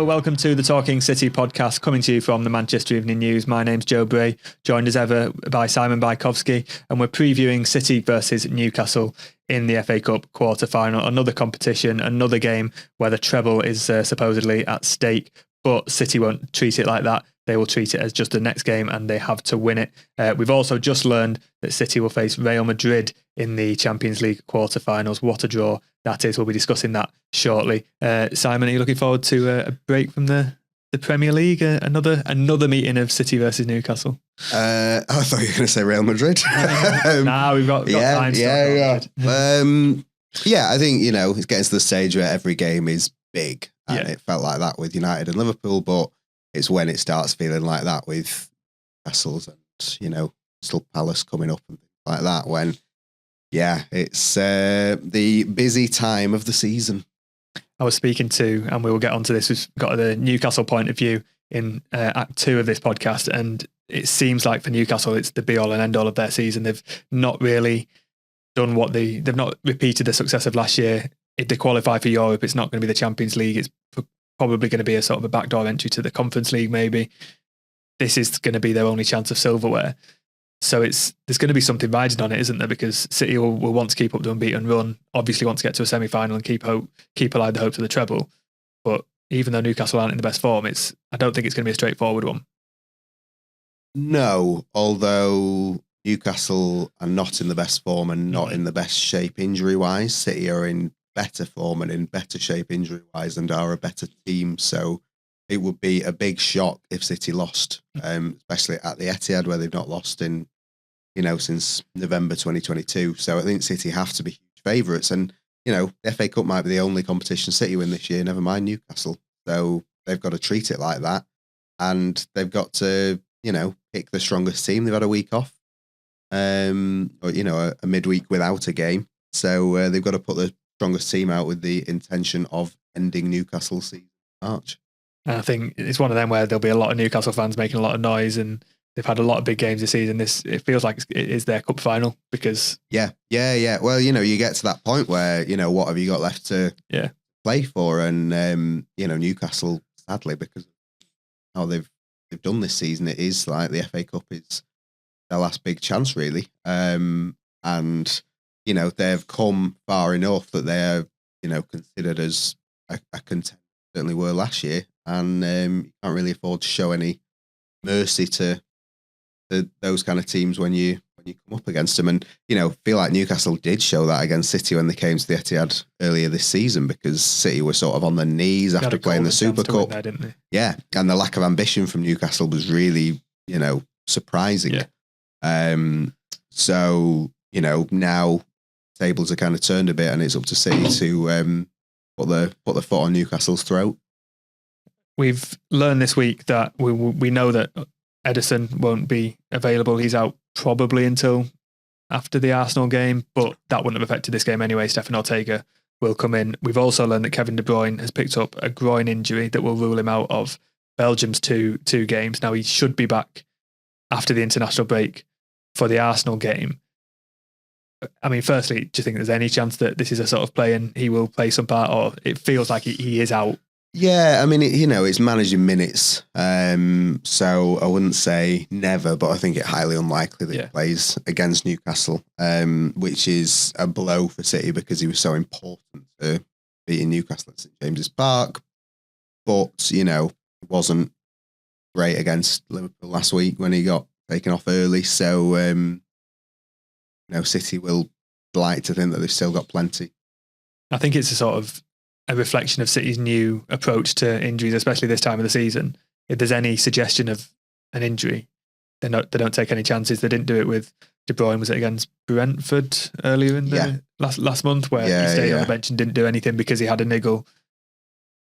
Hello, welcome to the Talking City podcast, coming to you from the Manchester Evening News. My name's Joe Bray, joined as ever by Simon Bajkowski, and we're previewing City versus Newcastle in the FA Cup quarter-final. Another competition, another game where the treble is supposedly at stake, but City won't treat it like that. They will treat it as just the next game and they have to win it. We've also just learned that City will face Real Madrid in the Champions League quarter-finals. What a draw that is. We'll be discussing that shortly. Simon, are you looking forward to a break from the Premier League? Another meeting of City versus Newcastle? I thought you were going to say Real Madrid. Nah, we've got time. Yeah. I think, it's getting to the stage where every game is big. And it felt like that with United and Liverpool, but it's when it starts feeling like that with Castles and, Crystal Palace coming up and things like that, when, it's the busy time of the season. I was speaking to, and we will get onto this, we've got the Newcastle point of view in Act 2 of this podcast, and it seems like for Newcastle, it's the be-all and end-all of their season. They've not really done they've not repeated the success of last year. If they qualify for Europe, it's not going to be the Champions League. It's probably going to be a sort of a backdoor entry to the Conference League, maybe. This is going to be their only chance of silverware. So there's going to be something riding on it, isn't there? Because City will want to keep up the unbeaten run, obviously want to get to a semi-final and keep alive the hopes of the treble. But even though Newcastle aren't in the best form, I don't think it's going to be a straightforward one. No, although Newcastle are not in the best form and not in the best shape injury-wise. City are in better form and in better shape injury-wise and are a better team. So it would be a big shock if City lost, especially at the Etihad, where they've not lost in, since November 2022. So I think City have to be huge favourites. And, the FA Cup might be the only competition City win this year, never mind Newcastle. So they've got to treat it like that. And they've got to, pick the strongest team. They've had a week off, or, a midweek without a game. So they've got to put the strongest team out with the intention of ending Newcastle's season in March. And I think it's one of them where there'll be a lot of Newcastle fans making a lot of noise, and they've had a lot of big games this season. It feels like it is their cup final because... Yeah. Well, you get to that point where, what have you got left to play for? And, Newcastle, sadly, because of how they've done this season, it is like the FA Cup is their last big chance, really. And, they've come far enough that they're, considered as a contender, certainly were last year. And you can't really afford to show any mercy to those kind of teams when you come up against them. And, feel like Newcastle did show that against City when they came to the Etihad earlier this season, because City were sort of on their knees after playing the Super Cup. There, didn't they? Yeah, and the lack of ambition from Newcastle was really, surprising. Yeah. So, now tables are kind of turned a bit, and it's up to City to put the foot on Newcastle's throat. We've learned this week that we know that Ederson won't be available. He's out probably until after the Arsenal game, but that wouldn't have affected this game anyway. Stefan Ortega will come in. We've also learned that Kevin De Bruyne has picked up a groin injury that will rule him out of Belgium's two games. Now, he should be back after the international break for the Arsenal game. I mean, firstly, do you think there's any chance that this is a sort of play and he will play some part, or it feels like he is out? Yeah, I mean, it's managing minutes. So I wouldn't say never, but I think it's highly unlikely that he plays against Newcastle, which is a blow for City because he was so important to beating Newcastle at St James's Park. But, it wasn't great against Liverpool last week when he got taken off early. So, City will like to think that they've still got plenty. I think it's a reflection of City's new approach to injuries, especially this time of the season. If there's any suggestion of an injury, they don't take any chances. They didn't do it with De Bruyne. Was it against Brentford earlier in the last month, where he stayed on the bench and didn't do anything because he had a niggle?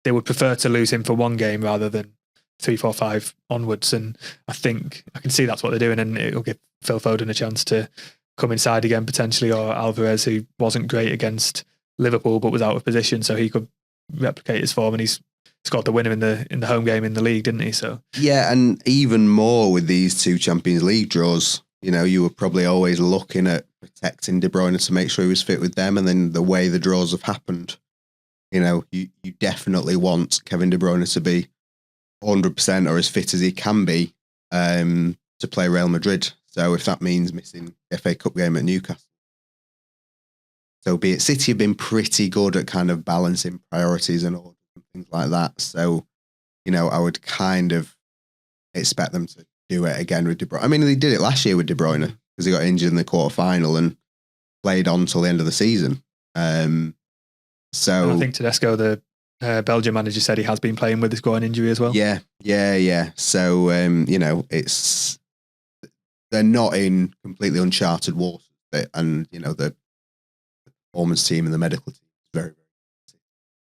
They would prefer to lose him for one game rather than 3, 4, 5 onwards. And I think I can see that's what they're doing, and it'll give Phil Foden a chance to come inside again potentially, or Alvarez, who wasn't great against Liverpool but was out of position, so he could replicate his form, and he's scored the winner in the home game in the league, didn't he? So yeah, and even more with these two Champions League draws, you were probably always looking at protecting De Bruyne to make sure he was fit with them, and then the way the draws have happened, you definitely want Kevin De Bruyne to be 100% or as fit as he can be to play Real Madrid. So if that means missing the FA Cup game at Newcastle, so be it. City have been pretty good at kind of balancing priorities and orders and things like that. So, I would kind of expect them to do it again with De Bruyne. I mean, they did it last year with De Bruyne because he got injured in the quarter-final and played on till the end of the season. So and I think Tedesco, the Belgian manager, said he has been playing with his groin injury as well. Yeah. So, they're not in completely uncharted waters. And, the performance team and the medical team very, very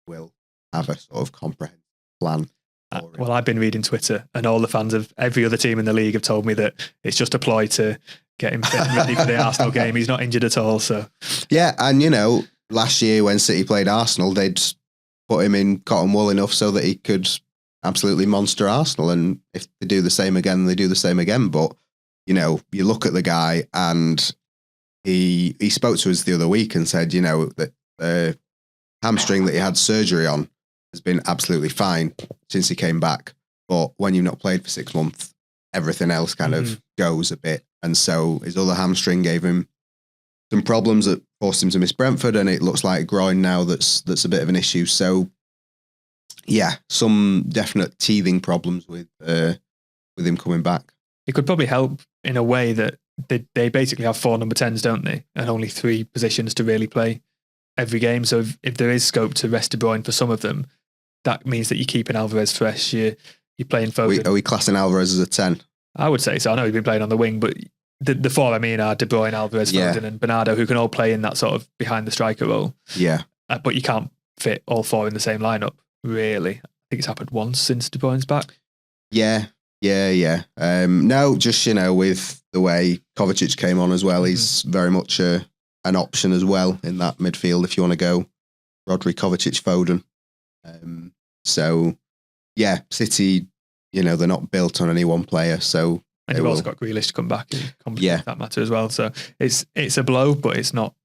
will have a sort of comprehensive plan. Well, I've been reading Twitter, and all the fans of every other team in the league have told me that it's just a ploy to get him fit and ready for the Arsenal game. He's not injured at all. So yeah, and last year when City played Arsenal, they'd put him in cotton wool enough so that he could absolutely monster Arsenal. And if they do the same again, they do the same again. But you look at the guy, and he spoke to us the other week and said, that the hamstring that he had surgery on has been absolutely fine since he came back. But when you've not played for 6 months, everything else kind of goes a bit. And so his other hamstring gave him some problems that forced him to miss Brentford, and it looks like groin now that's a bit of an issue. So yeah, some definite teething problems with him coming back. It could probably help in a way that they basically have 4 number 10s, don't they? And only 3 positions to really play every game. So if there is scope to rest De Bruyne for some of them, that means that you're keeping Alvarez fresh. You're playing Foden. Are we classing Alvarez as a 10? I would say so. I know he's been playing on the wing, but the 4 I mean are De Bruyne, Alvarez, Foden and Bernardo, who can all play in that sort of behind the striker role. Yeah. But you can't fit all 4 in the same lineup, really. I think it's happened once since De Bruyne's back. Yeah. No, just, with the way Kovacic came on as well, he's very much an option as well in that midfield if you want to go Rodri, Kovacic, Foden. So, yeah, City, they're not built on any one player. So and you've also got Grealish to come back and complement that matter as well. So it's a blow, but it's not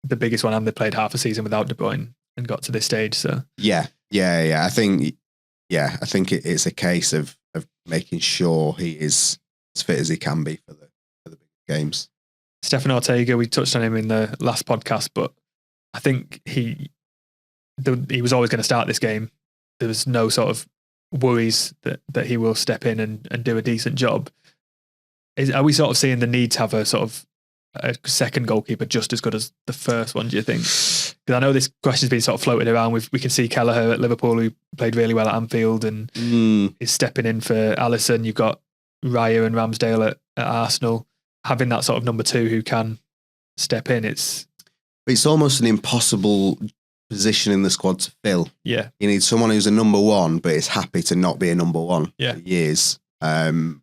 the biggest one. And they played half a season without De Bruyne and got to this stage. So yeah. I think it's a case of making sure he is as fit as he can be for the big games. Stefan Ortega, we touched on him in the last podcast, but I think he was always going to start this game. There was no sort of worries that he will step in and do a decent job. Are we sort of seeing the need to have a sort of a second goalkeeper just as good as the first one, do you think? Because I know this question's been sort of floated around. We can see Kelleher at Liverpool, who played really well at Anfield and is stepping in for Alisson. You've got Raya and Ramsdale at Arsenal. Having that sort of number 2 who can step in, it's almost an impossible position in the squad to fill. Yeah. You need someone who's a number 1, but is happy to not be a number 1 for years. And,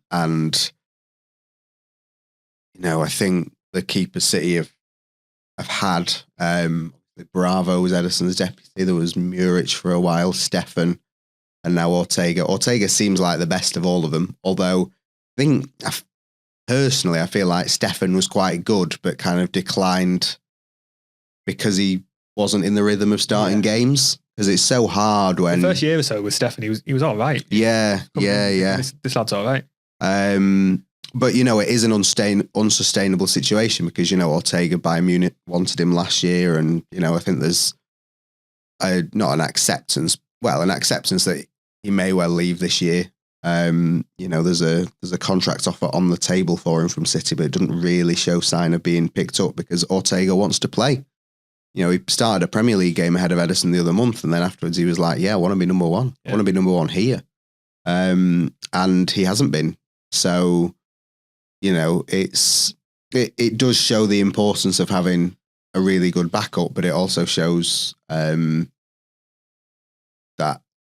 I think the keeper City have had, Bravo was Ederson's deputy. There was Muric for a while, Stefan, and now Ortega. Ortega seems like the best of all of them. Although personally, I feel like Stefan was quite good, but kind of declined because he wasn't in the rhythm of starting games. Because it's so hard when the first year or so with Stefan, he was all right. Yeah. This lad's all right. But it is an unsustainable situation because Ortega, Bayern Munich wanted him last year, and I think there's not an acceptance. Well, an acceptance that he may well leave this year. There's a contract offer on the table for him from City, but it doesn't really show sign of being picked up because Ortega wants to play. He started a Premier League game ahead of Ederson the other month, and then afterwards he was like, "Yeah, I want to be number 1. I want to be number 1 here," and he hasn't been. So, it does show the importance of having a really good backup, but it also shows that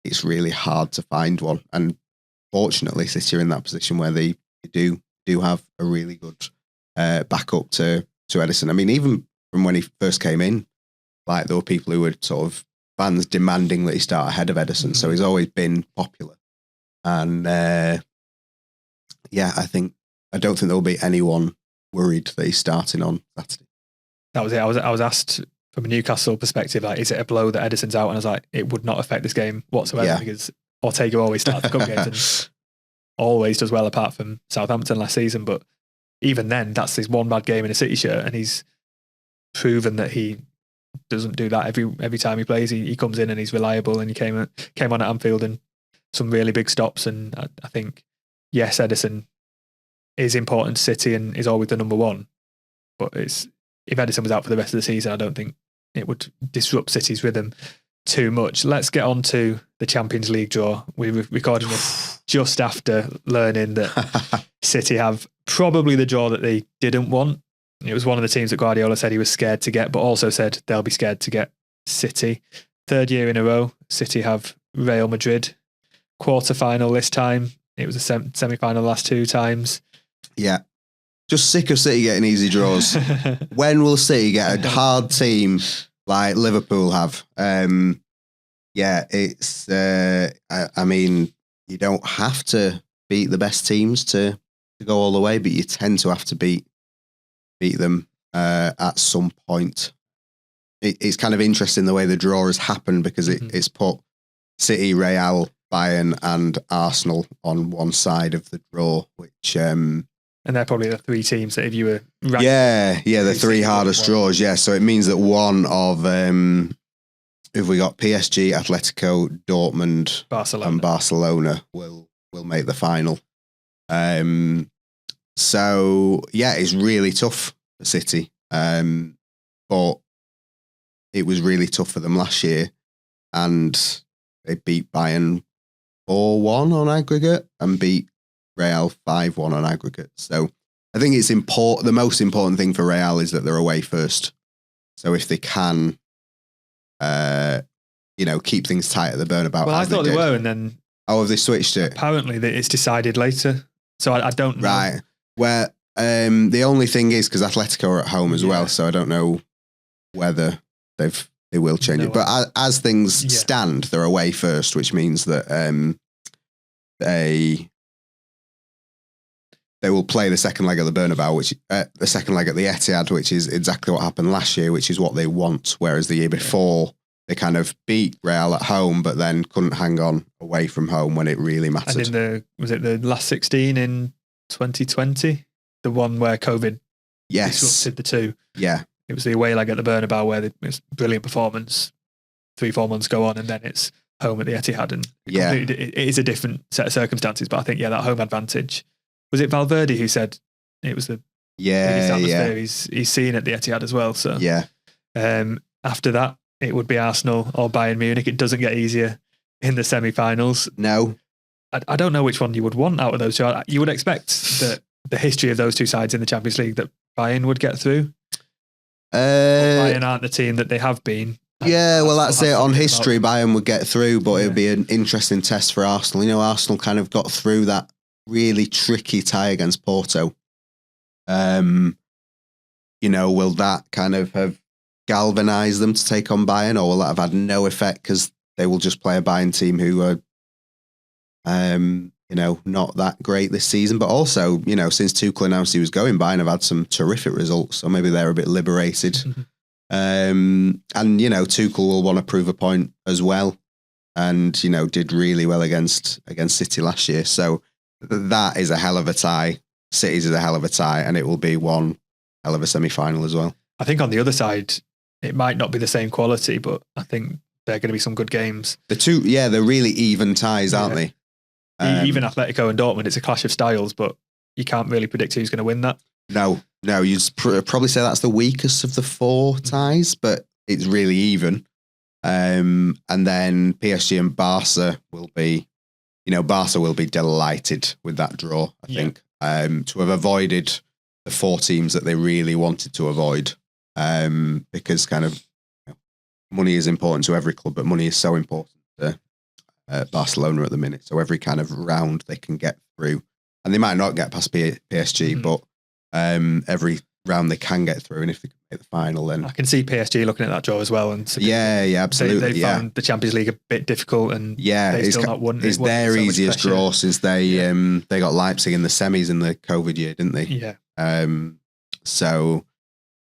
it's really hard to find one. And fortunately, City are in that position where they do have a really good backup to Ederson. I mean, even from when he first came in, like there were people who were sort of fans demanding that he start ahead of Ederson. So he's always been popular. And I don't think there will be anyone worried that he's starting on Saturday. That was it. I was asked from a Newcastle perspective, like, is it a blow that Ederson's out? And I was like, it would not affect this game whatsoever because Ortega always starts the cup games and always does well apart from Southampton last season. But even then, that's his one bad game in a City shirt, and he's proven that he doesn't do that every time he plays. He comes in and he's reliable, and he came on at Anfield and some really big stops. And I think, yes, Ederson is important to City and is always the number one. But if Ederson was out for the rest of the season, I don't think it would disrupt City's rhythm too much. Let's get on to the Champions League draw. We were recording this just after learning that City have probably the draw that they didn't want. It was one of the teams that Guardiola said he was scared to get, but also said they'll be scared to get City. Third year in a row, City have Real Madrid. Quarter-final this time. It was a semi-final last two times. Yeah. Just sick of City getting easy draws. When will City get a hard team like Liverpool have? It's. I mean, you don't have to beat the best teams to go all the way, but you tend to have to beat them at some point. It's kind of interesting the way the draw has happened because it's put City, Real, Bayern, and Arsenal on one side of the draw, which. And they're probably the three teams that if you were ranking, the three hardest draws. Yeah, so it means that one of if we got PSG, Atletico, Dortmund, and Barcelona will make the final. So yeah, it's really tough for City, but it was really tough for them last year, and they beat Bayern 4-1 on aggregate and beat Real 5-1 on aggregate. So I think it's important. The most important thing for Real is that they're away first. So if they can, keep things tight at the Bernabeu. Well, I thought they were, and then have they switched it? Apparently, it's decided later. So I don't know. Right. Where the only thing is because Atletico are at home as well, so I don't know whether they will change it. But as things stand, they're away first, which means that they will play the second leg of the Bernabeu, which the second leg at the Etihad, which is exactly what happened last year, which is what they want. Whereas the year before, they kind of beat Real at home, but then couldn't hang on away from home when it really mattered. And was it the last 16 in 2020, the one where COVID disrupted the two? Yeah, it was the away leg at the Bernabeu where it was brilliant performance. 3-4 months go on, and then it's home at the Etihad, and it is a different set of circumstances. But I think that home advantage. Was it Valverde who said it was the biggest atmosphere he's seen at the Etihad as well? So after that, it would be Arsenal or Bayern Munich. It doesn't get easier in the semi-finals. No. I don't know which one you would want out of those two. You would expect that the history of those two sides in the Champions League that Bayern would get through. Bayern aren't the team that they have been. That's it. On history, Bayern would get through, but it would be an interesting test for Arsenal. Arsenal kind of got through that really tricky tie against Porto. Will that kind of have galvanised them to take on Bayern, or will that have had no effect because they will just play a Bayern team who are, not that great this season? But also, since Tuchel announced he was going, Bayern have had some terrific results, so maybe they're a bit liberated. And Tuchel will want to prove a point as well, and did really well against City last year. So that is a hell of a tie. City's is a hell of a tie, and it will be one hell of a semi-final as well. I think on the other side, it might not be the same quality, but I think they're going to be some good games. The two, they're really even ties, aren't they? Even Atletico and Dortmund, it's a clash of styles, but you can't really predict who's going to win that. No, you'd probably say that's the weakest of the four ties, but it's really even. And then PSG and Barca will be, Barca will be delighted with that draw, I think, to have avoided the four teams that they really wanted to avoid, because kind of money is important to every club, but money is so important to Barcelona at the minute. So every kind of round they can get through, and they might not get past PSG, but every round they can get through, and if they can make the final, then I can see PSG looking at that draw as well. And absolutely. They found the Champions League a bit difficult, and it's still not won. It's their easiest draw since they got Leipzig in the semis in the COVID year, didn't they? Yeah. So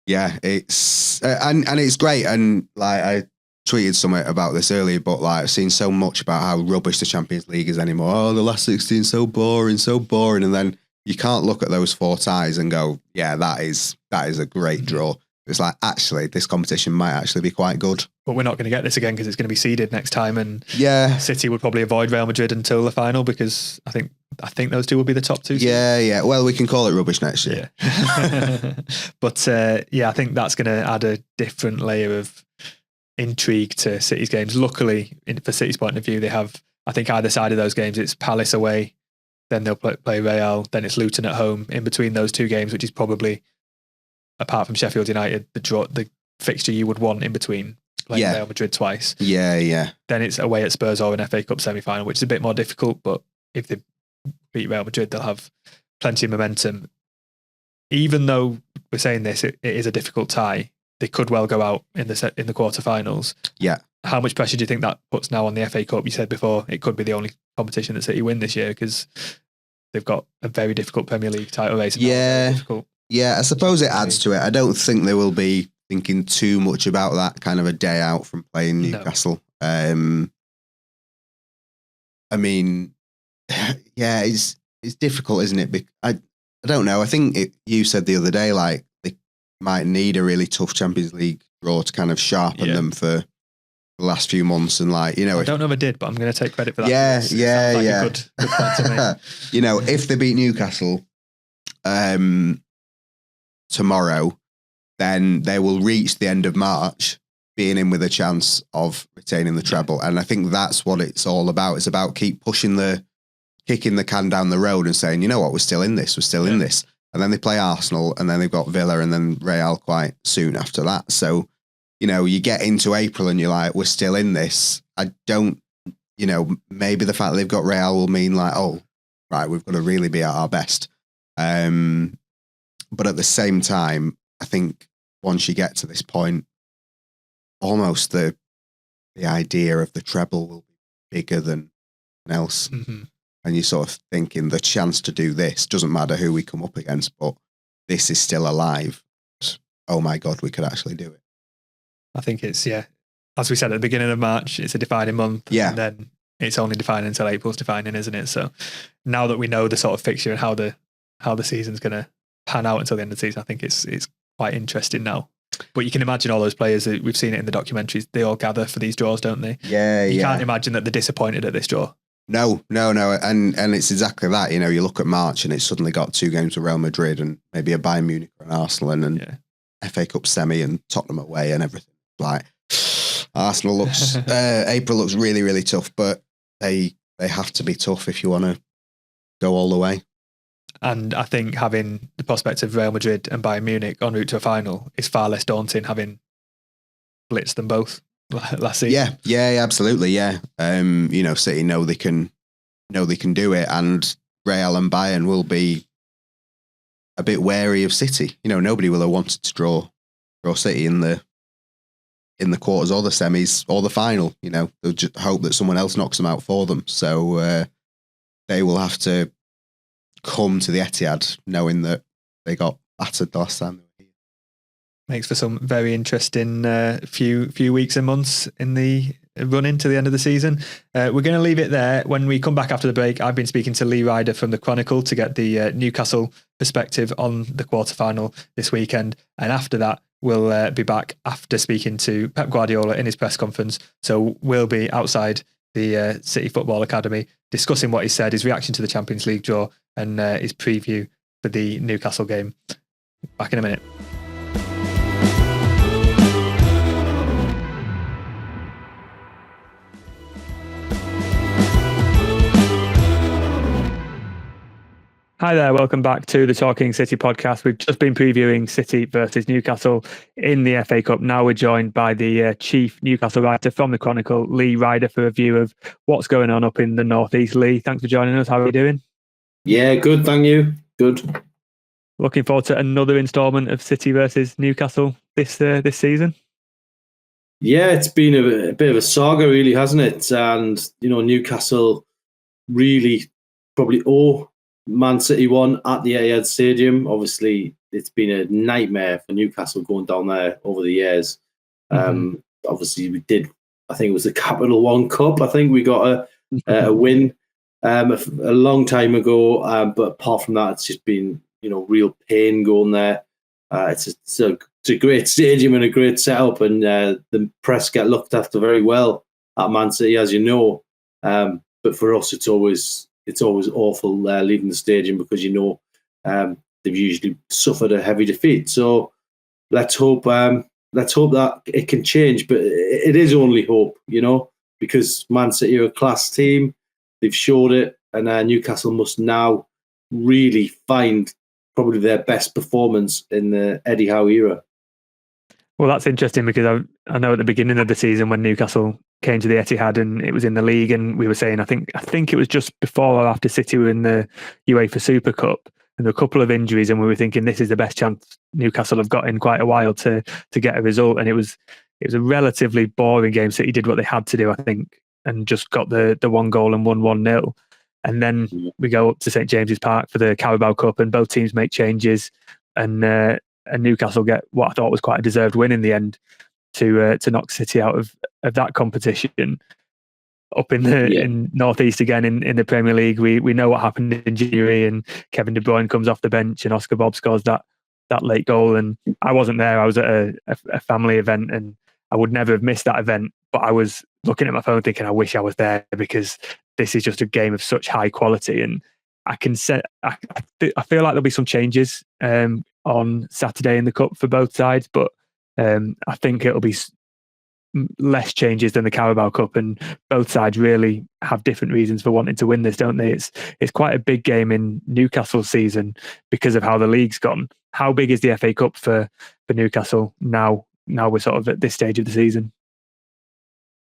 Yeah, it's and it's great. And like I tweeted something about this earlier, but like I've seen so much about how rubbish the Champions League is anymore. Oh, the last 16 so boring, and then you can't look at those 4 ties and go, yeah, that is a great draw. It's like, actually, this competition might actually be quite good. But we're not going to get this again because it's going to be seeded next time, and yeah, City would probably avoid Real Madrid until the final because I think those two will be the top 2. Yeah. Well, we can call it rubbish next year. Yeah. But I think that's going to add a different layer of intrigue to City's games. Luckily, for City's point of view, they have, I think, either side of those games. It's Palace away, then they'll play Real, then it's Luton at home. In between those 2 games, which is probably, apart from Sheffield United, the fixture you would want in between playing Real Madrid twice. Yeah. Then it's away at Spurs or an FA Cup semi-final, which is a bit more difficult, but if they beat Real Madrid, they'll have plenty of momentum. Even though we're saying this, it is a difficult tie, they could well go out in the quarterfinals. Yeah. How much pressure do you think that puts now on the FA Cup? You said before it could be the only competition that City win this year because they've got a very difficult Premier League title race. Yeah, I suppose it adds to it. I don't think they will be thinking too much about that kind of a day out from playing Newcastle. No. I mean, yeah, it's difficult, isn't it? I don't know. I think you said the other day, like, they might need a really tough Champions League draw to kind of sharpen them for the last few months. And like, I don't know if I did, but I'm going to take credit for that. Yeah. A good point to make. If they beat Newcastle tomorrow, then they will reach the end of March being in with a chance of retaining the treble. And I think that's what it's all about. It's about keep kicking the can down the road and saying, you know what, we're still in this. In this. And then they play Arsenal, and then they've got Villa and then Real quite soon after that. So, you get into April and you're like, we're still in this. I don't, maybe the fact that they've got Real will mean like, oh, right, we've got to really be at our best. But at the same time, I think once you get to this point, almost the idea of the treble will be bigger than else. Mm-hmm. And you're sort of thinking the chance to do this doesn't matter who we come up against, but this is still alive. Oh my God, we could actually do it. I think it's, as we said at the beginning of March, it's a defining month. Yeah. And then it's only defining until April's defining, isn't it? So now that we know the sort of fixture and how the season's going to pan out until the end of the season, I think it's quite interesting now. But you can imagine all those players, we've seen it in the documentaries, they all gather for these draws, don't they? Yeah, You can't imagine that they're disappointed at this draw. No. And it's exactly that. You look at March and it's suddenly got 2 games with Real Madrid and maybe a Bayern Munich or an Arsenal and FA Cup semi and Tottenham away and everything. Like, Arsenal looks, April looks really, really tough, but they have to be tough if you want to go all the way. And I think having the prospect of Real Madrid and Bayern Munich en route to a final is far less daunting, having blitzed them both last season. Yeah, absolutely. Yeah. City know they can do it, and Real and Bayern will be a bit wary of City. Nobody will have wanted to draw City in the quarters or the semis or the final. They'll just hope that someone else knocks them out for them. So they will have to come to the Etihad knowing that they got battered the last time they were here. Makes for some very interesting few weeks and months in the run into the end of the season. We're going to leave it there. When we come back after the break, I've been speaking to Lee Ryder from the Chronicle to get the Newcastle perspective on the quarterfinal this weekend. And after that, we'll be back after speaking to Pep Guardiola in his press conference. So we'll be outside the City Football Academy discussing what he said, his reaction to the Champions League draw, and his preview for the Newcastle game. Back in a minute. Hi there, welcome back to the Talking City podcast. We've just been previewing City versus Newcastle in the FA Cup. Now we're joined by the chief Newcastle writer from the Chronicle, Lee Ryder, for a view of what's going on up in the northeast. Lee, thanks for joining us. How are you doing? Yeah, good, thank you. Good. Looking forward to another instalment of City versus Newcastle this season. Yeah, it's been a bit of a saga, really, hasn't it? And Newcastle really probably owe Man City won at the Etihad Stadium. Obviously, it's been a nightmare for Newcastle going down there over the years. Obviously, we did. I think it was the Capital One Cup. I think we got a win a long time ago. But apart from that, it's just been real pain going there. It's a great stadium and a great setup, and the press get looked after very well at Man City, as you know. But for us, it's always awful leaving the stadium because they've usually suffered a heavy defeat. So let's hope that it can change. But it is only hope, because Man City are a class team. They've showed it, and Newcastle must now really find probably their best performance in the Eddie Howe era. Well, that's interesting because I know at the beginning of the season when Newcastle came to the Etihad and it was in the league, and we were saying I think it was just before or after City were in the UEFA Super Cup, and there were a couple of injuries, and we were thinking this is the best chance Newcastle have got in quite a while to get a result, and it was a relatively boring game. City did what they had to do, I think, and just got the one goal and won 1-0. And then we go up to St James's Park for the Carabao Cup, and both teams make changes, and Newcastle get what I thought was quite a deserved win in the end to knock City out of that competition. Up in North East again in the Premier League, we know what happened in January, and Kevin De Bruyne comes off the bench, and Oscar Bob scores that late goal. And I wasn't there; I was at a family event, and I would never have missed that event. But I was looking at my phone thinking, I wish I was there, because this is just a game of such high quality. And I feel like there'll be some changes on Saturday in the Cup for both sides, but I think it'll be less changes than the Carabao Cup, and both sides really have different reasons for wanting to win this, don't they? It's quite a big game in Newcastle's season because of how the league's gone. How big is the FA Cup for Newcastle now? Now we're sort of at this stage of the season.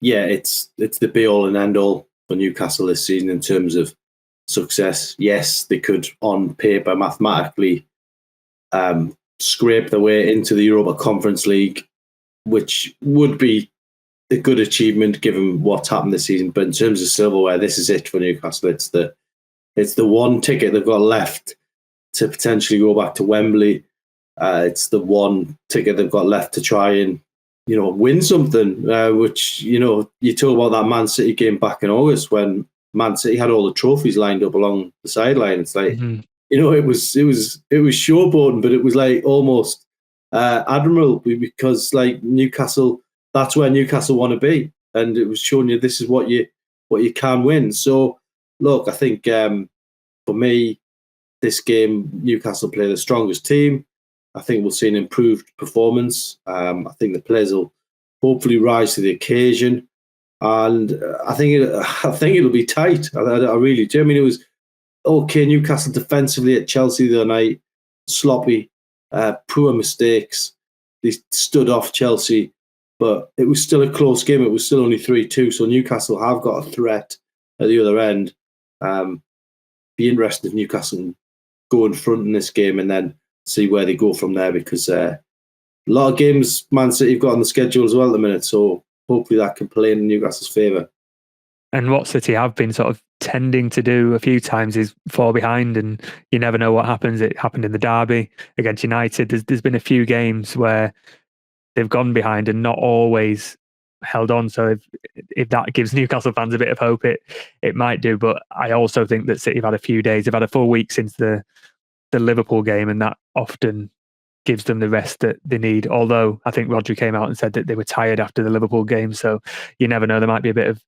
Yeah, it's the be all and end all for Newcastle this season in terms of success. Yes, they could on paper mathematically scrape their way into the Europa Conference League, which would be a good achievement given what's happened this season. But in terms of silverware, this is it for Newcastle. It's the one ticket they've got left to potentially go back to Wembley. It's the one ticket they've got left to try and win something. Which you talk about that Man City game back in August when Man City had all the trophies lined up along the sideline. It's like it was showboating, but it was like almost admirable, because like Newcastle, that's where Newcastle want to be, and it was showing you this is what you can win. So look, I think for me, this game Newcastle play the strongest team. I think we'll see an improved performance. I think the players will hopefully rise to the occasion, and I think it'll be tight. I really do. I mean, it was okay. Newcastle defensively at Chelsea the other night, sloppy. Poor mistakes. They stood off Chelsea, but it was still a close game. It was still only 3-2. So Newcastle have got a threat at the other end. Be interesting if Newcastle go in front in this game and then see where they go from there, because a lot of games Man City have got on the schedule as well at the minute. So hopefully that can play in Newcastle's favour. And what City have been sort of tending to do a few times is fall behind, and you never know what happens. It happened in the derby against United. There's been a few games where they've gone behind and not always held on. So if that gives Newcastle fans a bit of hope, it might do. But I also think that City have had a few days. They've had a full week since the Liverpool game, and that often gives them the rest that they need. Although I think Rodri came out and said that they were tired after the Liverpool game. So you never know. There might be a bit of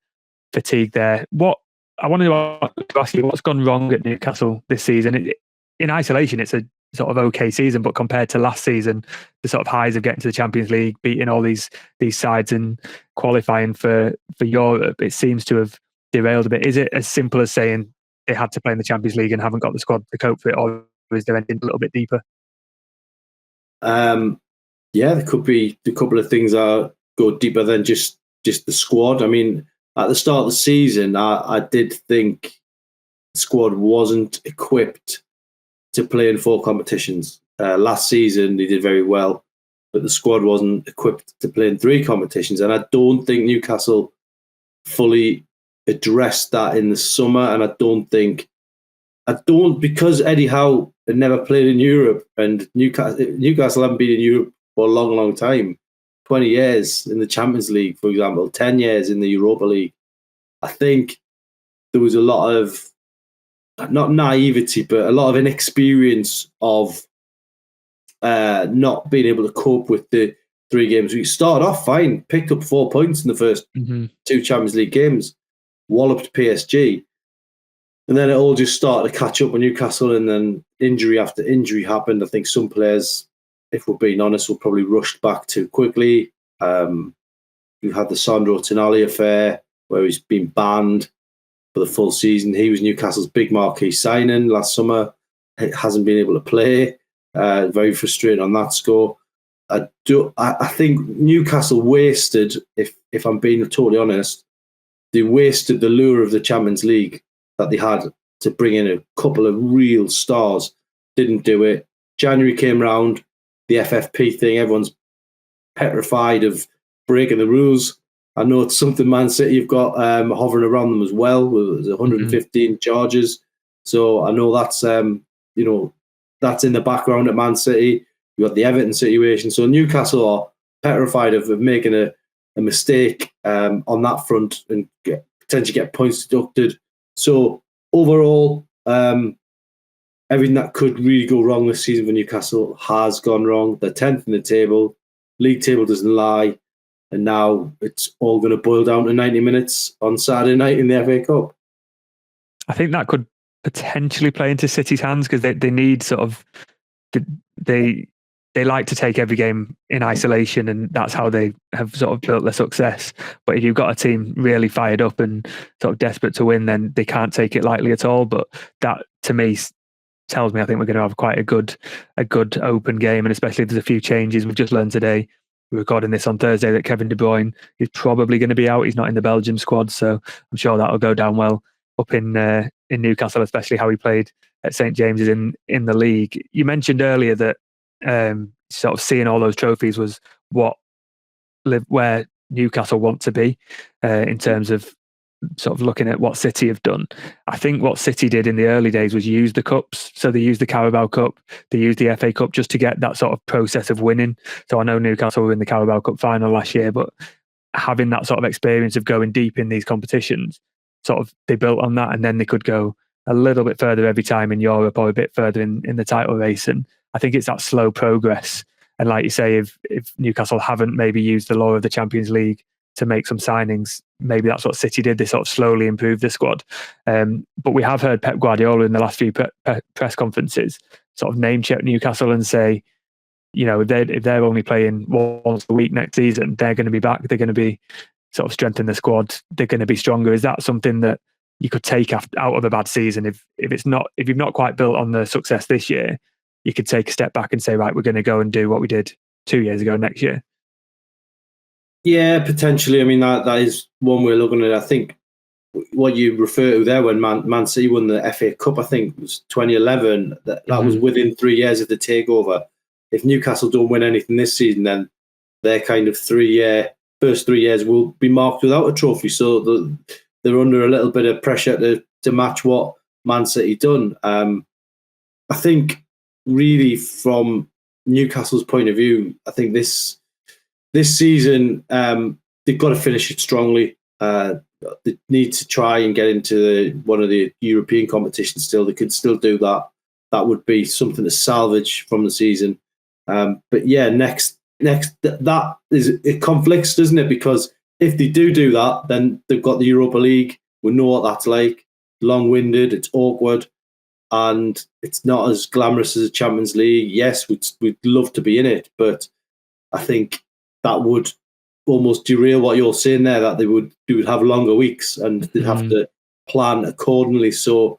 fatigue there. What I wanted to ask you, what's gone wrong at Newcastle this season? In isolation, it's a sort of okay season, but compared to last season, the sort of highs of getting to the Champions League, beating all these sides and qualifying for Europe, it seems to have derailed a bit. Is it as simple as saying they had to play in the Champions League and haven't got the squad to cope with it, or is there anything a little bit deeper? Yeah, there could be a couple of things that go deeper than just the squad. I mean, at the start of the season, I did think the squad wasn't equipped to play in 4 competitions. Last season, they did very well, but the squad wasn't equipped to play in 3 competitions. And I don't think Newcastle fully addressed that in the summer. And I don't think I don't, because Eddie Howe had never played in Europe, and Newcastle haven't been in Europe for a long, long time. 20 years in the Champions League, for example, 10 years in the Europa League. I think there was a lot of, not naivety, but a lot of inexperience of not being able to cope with the 3 games. We started off fine, picked up 4 points in the first 2 Champions League games, walloped PSG. And then it all just started to catch up with Newcastle, and then injury after injury happened. I think some players, if we're being honest, were probably rushed back too quickly. We've had the Sandro Tonali affair, where he's been banned for the full season. He was Newcastle's big marquee signing last summer. He hasn't been able to play. Very frustrating on that score. I think Newcastle wasted, if I'm being totally honest, they wasted the lure of the Champions League that they had to bring in a couple of real stars. Didn't do it. January came round, the FFP thing, everyone's petrified of breaking the rules. I know it's something Man City have got hovering around them as well. There's 115 charges. So I know that's, that's in the background at Man City. You've got the Everton situation. So Newcastle are petrified of making a mistake on that front and potentially get points deducted. So overall, everything that could really go wrong this season for Newcastle has gone wrong. They're 10th in the table. League table doesn't lie. And now it's all going to boil down to 90 minutes on Saturday night in the FA Cup. I think that could potentially play into City's hands, because they need sort of... They like to take every game in isolation, and that's how they have sort of built their success. But if you've got a team really fired up and sort of desperate to win, then they can't take it lightly at all. But that, to me, tells me I think we're going to have quite a good open game, and especially if there's a few changes. We've just learned today, we're recording this on Thursday, that Kevin De Bruyne is probably going to be out. He's not in the Belgium squad, so I'm sure that'll go down well up in Newcastle, especially how he played at St James's in the league. You mentioned earlier that sort of seeing all those trophies was where Newcastle want to be in terms of sort of looking at what City have done. I think what City did in the early days was use the cups. So they used the Carabao Cup, they used the FA Cup just to get that sort of process of winning. So I know Newcastle were in the Carabao Cup final last year, but having that sort of experience of going deep in these competitions, sort of they built on that, and then they could go a little bit further every time in Europe or a bit further in the title race. And I think it's that slow progress. And like you say, if Newcastle haven't maybe used the law of the Champions League to make some signings, maybe that's what City did. They sort of slowly improved the squad. But we have heard Pep Guardiola in the last few press conferences sort of name check Newcastle and say, if they're only playing once a week next season, they're going to be back. They're going to be sort of strengthen the squad. They're going to be stronger. Is that something that you could take out of a bad season? If you've not quite built on the success this year, you could take a step back and say, right, we're going to go and do what we did 2 years ago next year. Yeah, potentially. I mean, that is one way of looking at it. I think what you refer to there, when Man City won the FA Cup, I think it was 2011, that was within 3 years of the takeover. If Newcastle don't win anything this season, then their kind of first 3 years will be marked without a trophy. So they're under a little bit of pressure to match what Man City done. I think really from Newcastle's point of view, I think this season they've got to finish it strongly. They need to try and get into one of the European competitions still. They could still do that. That would be something to salvage from the season. But yeah, next that is, it conflicts, doesn't it? Because if they do that, then they've got the Europa League. We know what that's like. Long-winded, it's awkward, and it's not as glamorous as a Champions League. Yes, we'd love to be in it, but I think that would almost derail what you're saying there, that they would have longer weeks and they'd have to plan accordingly. So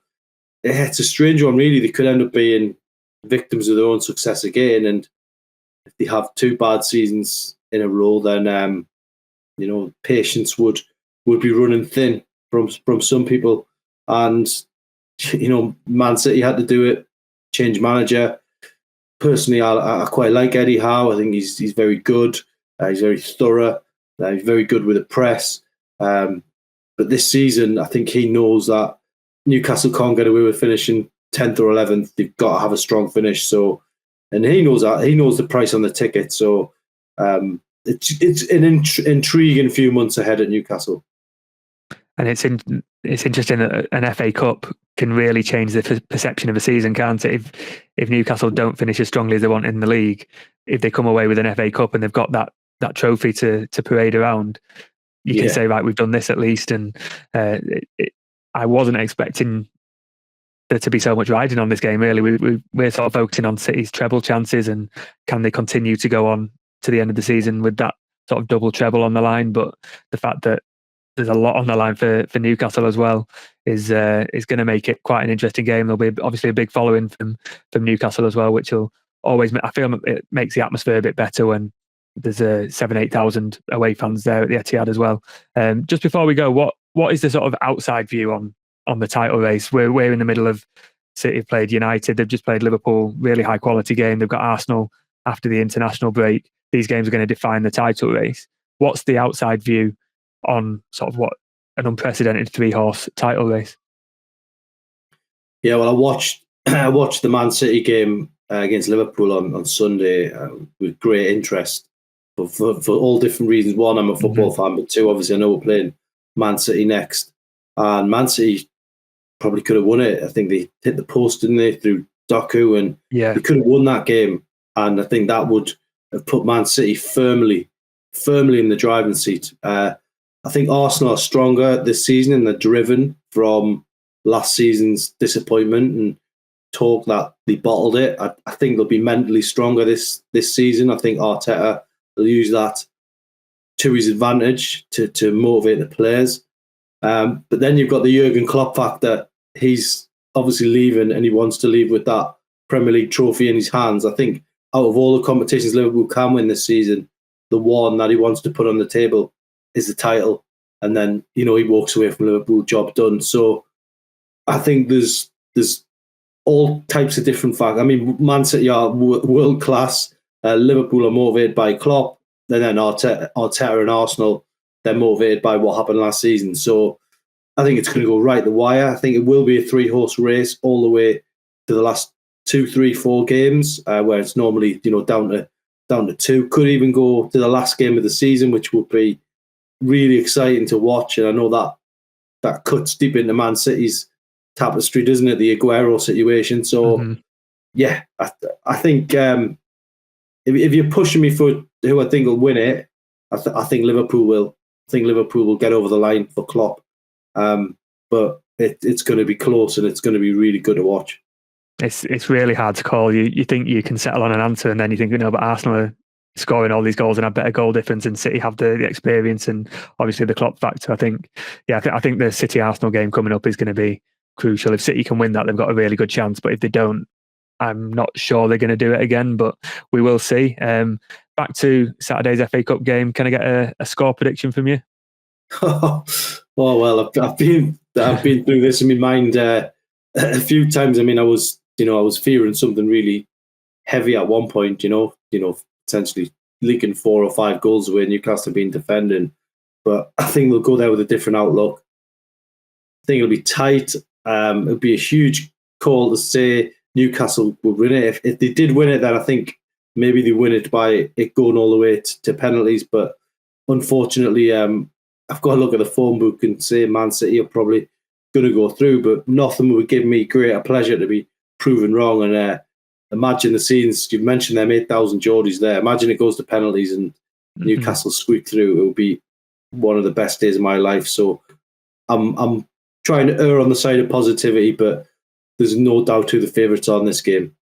it's a strange one, really. They could end up being victims of their own success again, and if they have 2 bad seasons in a row, then patience would be running thin from some people. And Man City had to do it, change manager. Personally, I quite like Eddie Howe. I think he's very good. He's very thorough. He's very good with the press. But this season, I think he knows that Newcastle can't get away with finishing 10th or 11th, they've got to have a strong finish. So, and he knows that. He knows the price on the ticket. So it's an intriguing few months ahead at Newcastle. And it's interesting that an FA Cup can really change the perception of a season, can't it? If Newcastle don't finish as strongly as they want in the league, if they come away with an FA Cup and they've got that trophy to parade around, you can say, right, we've done this at least. And I wasn't expecting there to be so much riding on this game, really. We're sort of focusing on City's treble chances and can they continue to go on to the end of the season with that sort of double treble on the line. But the fact that there's a lot on the line for Newcastle as well is going to make it quite an interesting game. There'll be obviously a big following from Newcastle as well, which will always, I feel it makes the atmosphere a bit better when there's 7,000-8,000 away fans there at the Etihad as well. Just before we go, what is the sort of outside view on the title race? We're in the middle of City have played United, they've just played Liverpool, really high quality game. They've got Arsenal after the international break. These games are going to define the title race. What's the outside view on sort of what an unprecedented 3-horse title race? Yeah, well, I watched the Man City game against Liverpool on Sunday with great interest for all different reasons. One, I'm a football fan, but two, obviously, I know we're playing Man City next, and Man City probably could have won it. I think they hit the post, didn't they, through Doku, and they could have won that game. And I think that would have put Man City firmly in the driving seat. I think Arsenal are stronger this season and they're driven from last season's disappointment and talk that they bottled it. I think they'll be mentally stronger this season. I think Arteta will use that to his advantage to motivate the players. But then you've got the Jurgen Klopp factor. He's obviously leaving and he wants to leave with that Premier League trophy in his hands. I think out of all the competitions Liverpool can win this season, the one that he wants to put on the table is the title, and then he walks away from Liverpool, job done. So I think there's all types of different factors. I mean, Man City are world class. Liverpool are motivated by Klopp, and then Arteta and Arsenal, they're motivated by what happened last season. So I think it's going to go right the wire. I think it will be a 3-horse race all the way to the last 2, 3, 4 games, where it's normally down to 2. Could even go to the last game of the season, which would be really exciting to watch. And I know that cuts deep into Man City's tapestry, doesn't it? The Aguero situation. So yeah, I think if you're pushing me for who I think will win it, I think Liverpool will. I think Liverpool will get over the line for Klopp. But it's going to be close and it's going to be really good to watch. It's really hard to call. You think you can settle on an answer, and then you think, but Arsenal are scoring all these goals and have better goal difference, and City have the experience and obviously the Klopp factor. I think the City Arsenal game coming up is going to be crucial. If City can win that, they've got a really good chance. But if they don't, I'm not sure they're going to do it again. But we will see. Back to Saturday's FA Cup game. Can I get a score prediction from you? Oh well, I've been through this in my mind a few times. I mean, I was fearing something really heavy at one point. Potentially leaking 4 or 5 goals away. Newcastle been defending, but I think we'll go there with a different outlook. I think it'll be tight. It'll be a huge call to say Newcastle will win it. If they did win it, then I think maybe they win it by it going all the way to penalties. But unfortunately, I've got to look at the form book and say Man City are probably going to go through, but nothing would give me greater pleasure to be proven wrong. And imagine the scenes. You've mentioned them 8,000 Geordies there. Imagine it goes to penalties and Newcastle squeak through. It will be one of the best days of my life. So I'm trying to err on the side of positivity, but there's no doubt who the favourites are in this game.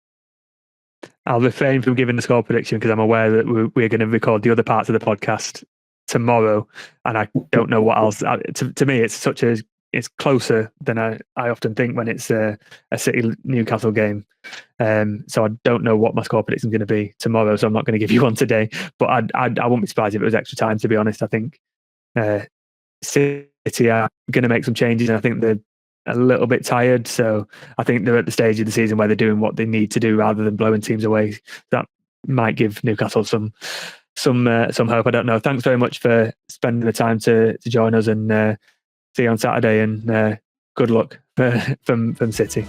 I'll refrain from giving the score prediction because I'm aware that we're going to record the other parts of the podcast tomorrow, and I don't know what else. To me, it's closer than I often think when it's a City Newcastle game. So I don't know what my score prediction is going to be tomorrow, so I'm not going to give you one today. But I wouldn't be surprised if it was extra time, to be honest. I think City are going to make some changes, and I think they're a little bit tired. So I think they're at the stage of the season where they're doing what they need to do rather than blowing teams away. That might give Newcastle some hope. I don't know. Thanks very much for spending the time to join us, and see you on Saturday, and good luck from City.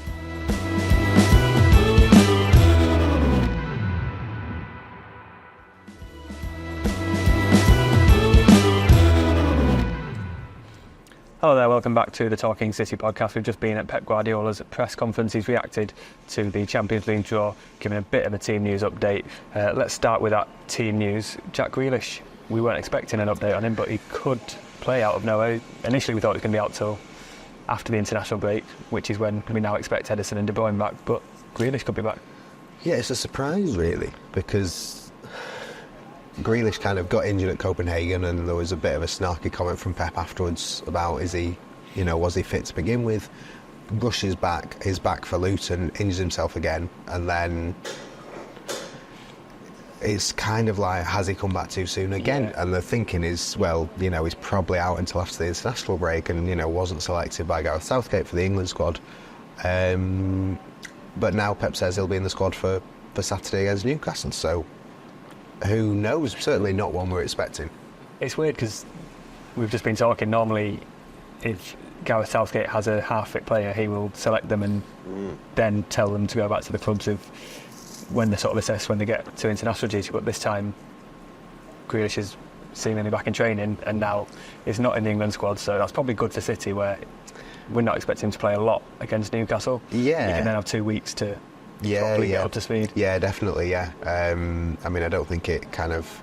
Hello there, welcome back to the Talking City podcast. We've just been at Pep Guardiola's press conference. He's reacted to the Champions League draw, giving a bit of a team news update. Let's start with that team news. Jack Grealish, we weren't expecting an update on him, but he could play out of nowhere. Initially we thought it was going to be out till after the international break, which is when we now expect Ederson and De Bruyne back, but Grealish could be back. Yeah, it's a surprise really, because Grealish kind of got injured at Copenhagen, and there was a bit of a snarky comment from Pep afterwards about was he fit to begin with. Rushes back, is back for Luton, injures himself again, and then it's kind of like, has he come back too soon again? Yeah. And the thinking is, well, he's probably out until after the international break, and wasn't selected by Gareth Southgate for the England squad. But now Pep says he'll be in the squad for Saturday against Newcastle, so who knows? Certainly not one we're expecting. It's weird because we've just been talking. Normally, if Gareth Southgate has a half-fit player, he will select them and then tell them to go back to the clubs when they sort of assess when they get to international duty. But this time, Grealish is seemingly back in training, and now is not in the England squad. So that's probably good for City, where we're not expecting him to play a lot against Newcastle. Yeah, he can then have 2 weeks to properly get up to speed. Yeah, definitely. Yeah. I don't think it kind of.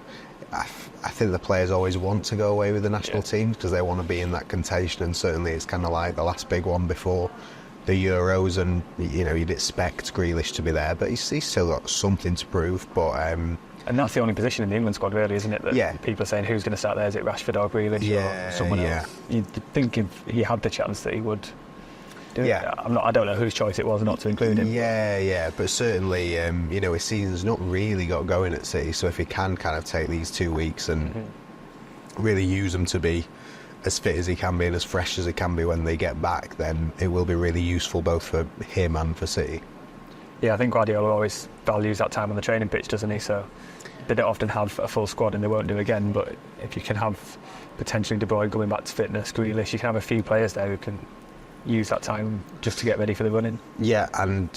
I think the players always want to go away with the national teams because they want to be in that contention, and certainly it's kind of like the last big one before the Euros, and you'd expect Grealish to be there, but he's still got something to prove. But and that's the only position in the England squad, really, isn't it? That people are saying who's going to start there? Is it Rashford or Grealish or someone else? You'd think if he had the chance that he would. I don't know whose choice it was not to include him. Yeah, but certainly, his season's not really got going at City, so if he can kind of take these 2 weeks and really use them to be as fit as he can be and as fresh as he can be when they get back, then it will be really useful both for him and for City. Yeah, I think Guardiola always values that time on the training pitch, doesn't he? So they don't often have a full squad, and they won't do again, but if you can have potentially De Bruyne going back to fitness, Grealish, you can have a few players there who can use that time just to get ready for the running. Yeah, and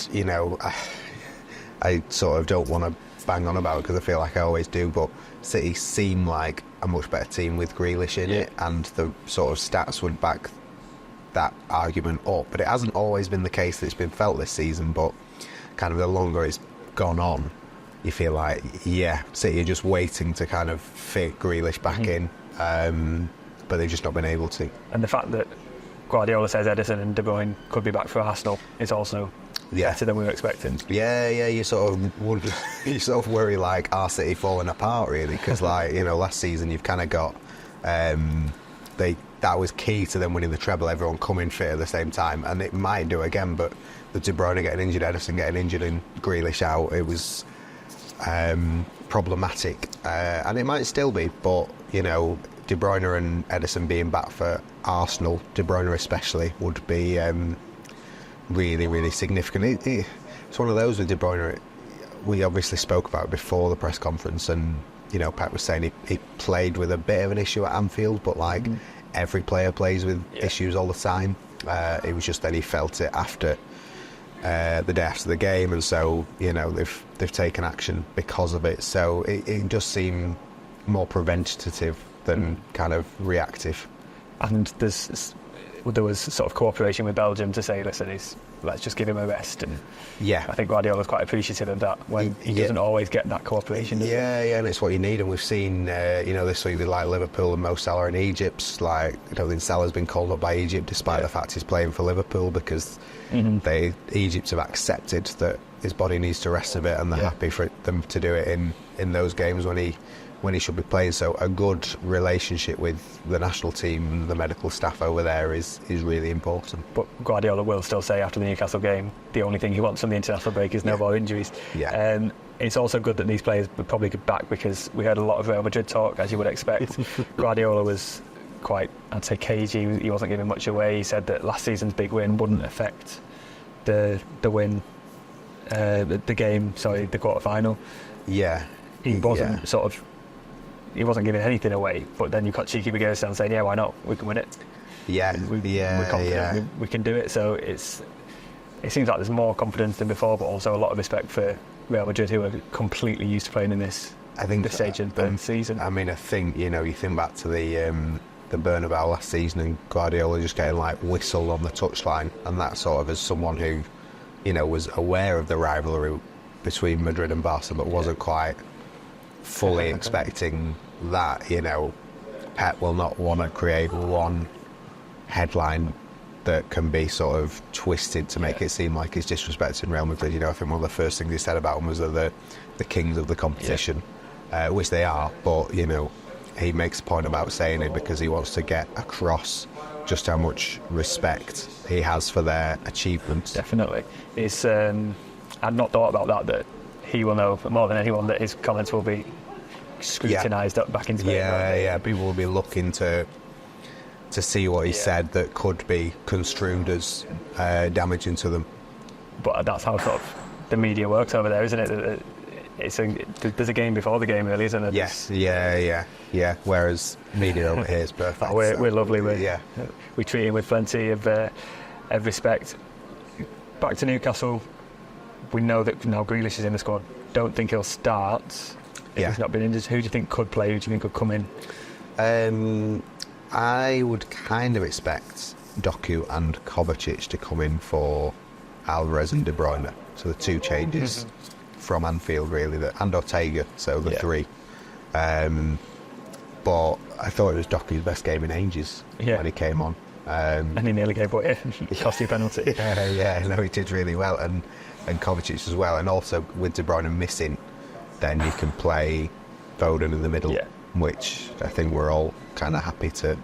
I sort of don't want to bang on about it because I feel like I always do, but City seem like a much better team with Grealish in it, and the sort of stats would back that argument up. But it hasn't always been the case that it's been felt this season, but kind of the longer it's gone on, you feel like, City are just waiting to kind of fit Grealish back in, but they've just not been able to. And the fact that Guardiola says Ederson and De Bruyne could be back for Arsenal is also better than we were expecting. Yeah, you sort of worry like, are City falling apart really? Because last season you've kind of got that was key to them winning the treble, everyone coming fit at the same time, and it might do again. But the De Bruyne getting injured, Ederson getting injured, and Grealish out, it was problematic, and it might still be. But De Bruyne and Ederson being back for Arsenal, De Bruyne especially, would be really, really significant. It's one of those with De Bruyne. We obviously spoke about it before the press conference, and Pep was saying he played with a bit of an issue at Anfield, but every player plays with issues all the time. It was just that he felt it after the day after the game, and so they've taken action because of it. So it does seem more preventative than kind of reactive. And there was sort of cooperation with Belgium to say, listen, let's just give him a rest. And I think Guardiola's quite appreciative of that when he doesn't always get that cooperation. And it's what you need. And we've seen, this week with like Liverpool and Mo Salah in Egypt. Like, I don't think Salah's been called up by Egypt despite the fact he's playing for Liverpool, because Egypt have accepted that his body needs to rest a bit, and they're happy for them to do it in those games when he should be playing. So a good relationship with the national team and the medical staff over there is really important. But Guardiola will still say after the Newcastle game, the only thing he wants from the international break is no more injuries. It's also good that these players would probably get back, because we heard a lot of Real Madrid talk, as you would expect. Guardiola was quite, I'd say, cagey. He wasn't giving much away. He said that last season's big win wouldn't affect the win, the quarter-final. He wasn't he wasn't giving anything away, but then you've got cheeky Bajkowski saying, why not? We can win it. We're confident we can do it. So it seems like there's more confidence than before, but also a lot of respect for Real Madrid, who are completely used to playing in this stage of the season. I mean, I think, you think back to the Bernabeu last season and Guardiola just getting like whistled on the touchline, and that sort of as someone who, you know, was aware of the rivalry between Madrid and Barca but wasn't quite fully expecting that, you know, Pep will not want to create one headline that can be sort of twisted to make it seem like he's disrespecting Real Madrid. You know, I think one of the first things he said about them was that the kings of the competition, which they are, but, you know, he makes a point about saying it because he wants to get across just how much respect he has for their achievements. Definitely. It's, I'd not thought about that he will know more than anyone that his comments will be scrutinised up back into Spain. Yeah, people will be looking to see what he said that could be construed as damaging to them. But that's how sort of the media works over there, isn't it? There's a game before the game, really, isn't it? Yes, yeah. Whereas media over here is perfect. We're lovely. We treat him with plenty of respect. Back to Newcastle, we know that now Grealish is in the squad. Don't think he'll start if he's not been injured. Who do you think could play? Who do you think could come in? I would kind of expect Doku and Kovacic to come in for Alvarez and De Bruyne. So the two changes from Anfield, really, and Ortega, so the three. But I thought it was Doku's best game in ages when he came on. And he nearly gave away a costly penalty. No, he did really well, and Kovacic as well. And also with De Bruyne missing, then you can play Foden in the middle, which I think we're all kind of happy to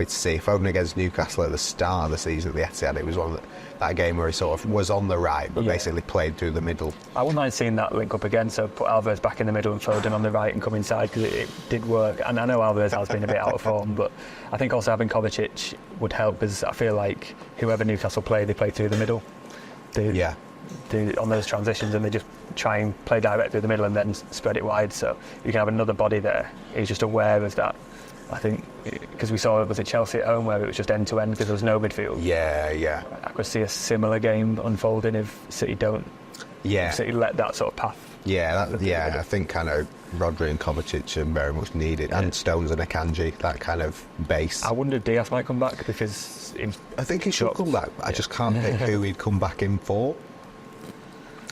see. Foden against Newcastle at the start of the season at the Etihad, it was one of that game where he sort of was on the right but basically played through the middle. I wouldn't mind seeing that link up again, so put Alvarez back in the middle and Foden on the right and come inside, because it did work. And I know Alvarez has been a bit out of form, but I think also having Kovacic would help, because I feel like whoever Newcastle play, they play through the middle. On those transitions, and they just try and play direct through the middle and then spread it wide, so you can have another body there. He's just aware of that. I think because we saw, was it Chelsea at home where it was just end to end because there was no midfield. Yeah. I could see a similar game unfolding if City don't. If City let that sort of path. I think kind of Rodri and Kovacic are very much needed, and Stones and Akanji, that kind of base. I wonder if Diaz might come back, because I think he should come back. I just can't pick who he'd come back in for.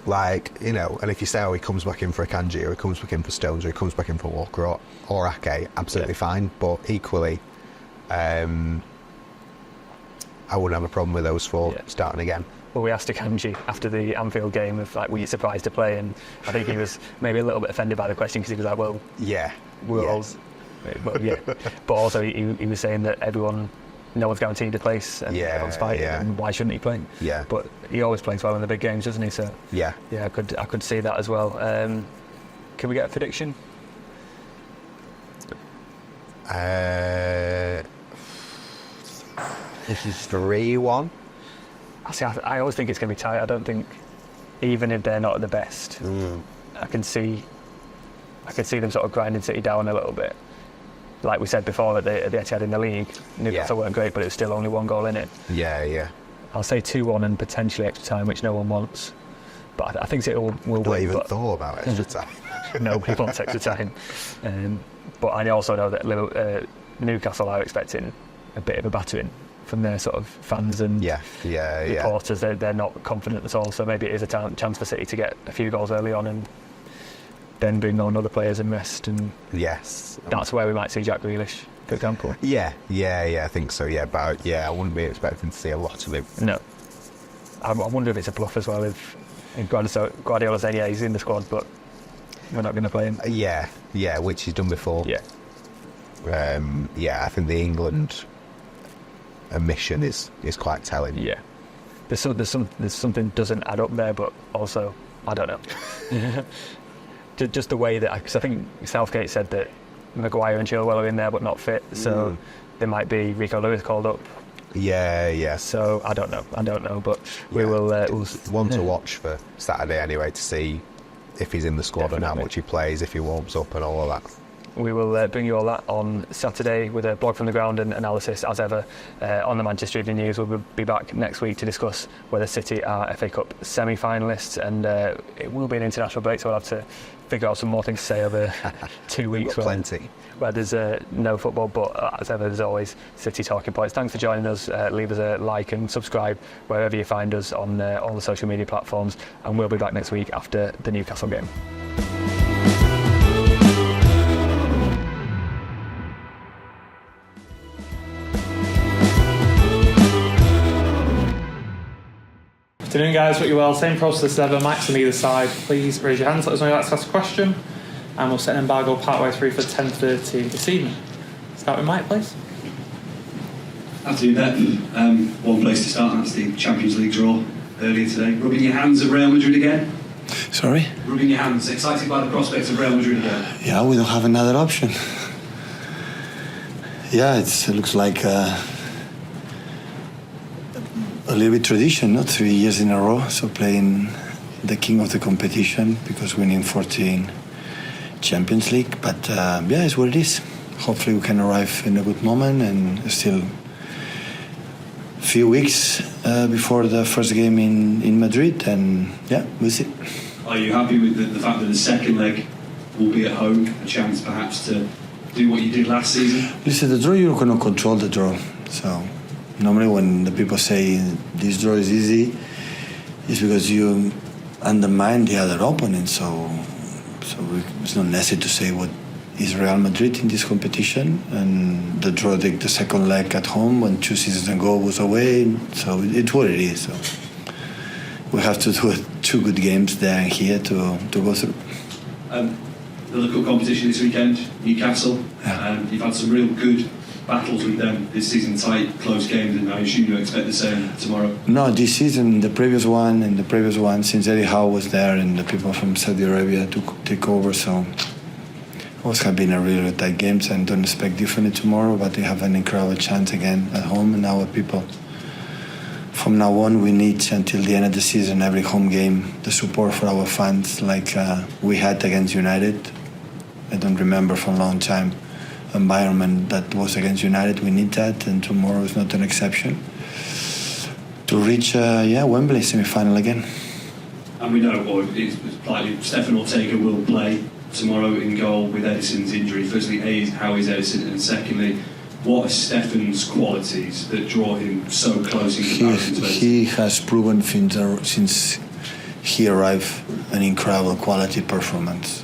Like, you know, and if you say, he comes back in for Akanji, or he comes back in for Stones, or he comes back in for Walker or Ake, absolutely fine. But equally, I wouldn't have a problem with those four starting again. Well, we asked Akanji after the Anfield game if, like, were you surprised to play? And I think he was maybe a little bit offended by the question, because he was like, well, we're all... But also he was saying that no one's guaranteed a place, and everyone's fighting, and why shouldn't he play? But he always plays well in the big games, doesn't he? So I could see that as well. Can we get a prediction? 3-1. I always think it's going to be tight. I don't think, even if they're not at the best, I can see them sort of grinding City down a little bit. Like we said before, at the Etihad in the league, Newcastle weren't great, but it was still only one goal in it. I'll say 2-1 and potentially extra time, which no one wants. But I think City will win. I even thought about extra time. Nobody wants extra time. But I also know that Newcastle are expecting a bit of a battering from their sort of fans and reporters. They're not confident at all, so maybe it is a chance for City to get a few goals early on and then bring on other players and rest. And that's where we might see Jack Grealish, for example. I think so. But I wouldn't be expecting to see a lot of him. No, I wonder if it's a bluff as well. If Guardiola said, he's in the squad, but we're not going to play him. Which he's done before. I think the England omission is quite telling. There's something doesn't add up there, but also I don't know. Just the way that, because I think Southgate said that Maguire and Chilwell are in there but not fit, so there might be Rico Lewis called up. So I don't know, but we will. One to watch for Saturday anyway, to see if he's in the squad and how much he plays, if he warms up and all of that. We will bring you all that on Saturday with a blog from the ground and analysis as ever on the Manchester Evening News. We'll be back next week to discuss whether City are FA Cup semi-finalists, and it will be an international break, so we'll have to figure out some more things to say over 2 weeks. Plenty. Where there's no football, but as ever, there's always City talking points. Thanks for joining us. Leave us a like and subscribe wherever you find us on all the social media platforms, and we'll be back next week after the Newcastle game. Afternoon, guys. Hope you're well. Same process as ever. Mics on either side. Please raise your hands. Let us know you'd like to ask a question, and we'll set an embargo partway through for 10:30 this evening. Start with Mike, please. Absolutely. One place to start, and that's the Champions League draw earlier today. Rubbing your hands at Real Madrid again? Sorry? Rubbing your hands, excited by the prospects of Real Madrid again? Yeah, we don't have another option. Yeah, it looks like a little bit tradition, not 3 years in a row, so playing the king of the competition because winning 14 Champions League, but yeah, it's what it is. Hopefully we can arrive in a good moment, and still a few weeks before the first game in Madrid, and yeah, we'll see. Are you happy with the fact that the second leg will be at home, a chance perhaps to do what you did last season? Listen, the draw, you cannot control the draw, so normally when the people say this draw is easy, it's because you undermine the other opponent. So it's not necessary to say what is Real Madrid in this competition, and the draw, the second leg at home when 2 seasons ago was away. So it's what it is. So we have to do 2 good games there and here to go through. The local competition this weekend, Newcastle. Yeah. You've had some real good battles with them this season, tight, close games, and I assume you expect the same tomorrow? No, this season, the previous one, since Eddie Howe was there and the people from Saudi Arabia took take over, so always have been a really tight games, and don't expect differently tomorrow, but they have an incredible chance again at home, and our people, from now on, we need until the end of the season, every home game, the support for our fans like we had against United. I don't remember for a long time environment that was against United. We need that, and tomorrow is not an exception to reach Wembley semi-final again. And we know, or it's likely, Stefan Ortega will play tomorrow in goal with Edison's injury. Firstly, how is Edison, and secondly, what are Stefan's qualities that draw him so close in comparison to Edison? He has proven since he arrived an incredible quality performance.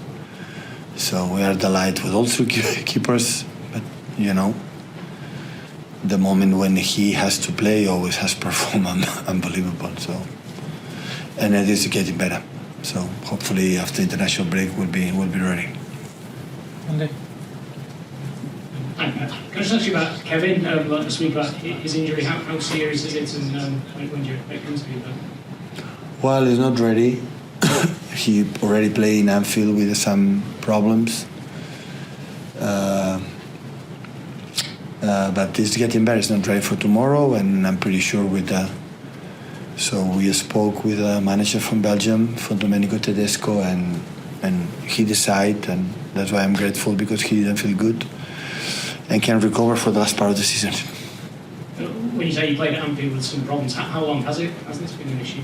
So we are delighted with all 3 keepers, but the moment when he has to play always has performed unbelievable. So, and it is getting better. So hopefully after international break we'll be ready. Andy. Can I just ask you about Kevin? This week about his injury. How serious is it, and when do you expect him to be back? Well, he's not ready. He already played in Anfield with some problems, but he's getting better. He's not ready for tomorrow, and I'm pretty sure with so we spoke with a manager from Belgium, for Domenico Tedesco, and he decided, and that's why I'm grateful, because he didn't feel good and can recover for the last part of the season. When you say you played at Anfield with some problems, how long has this been an issue?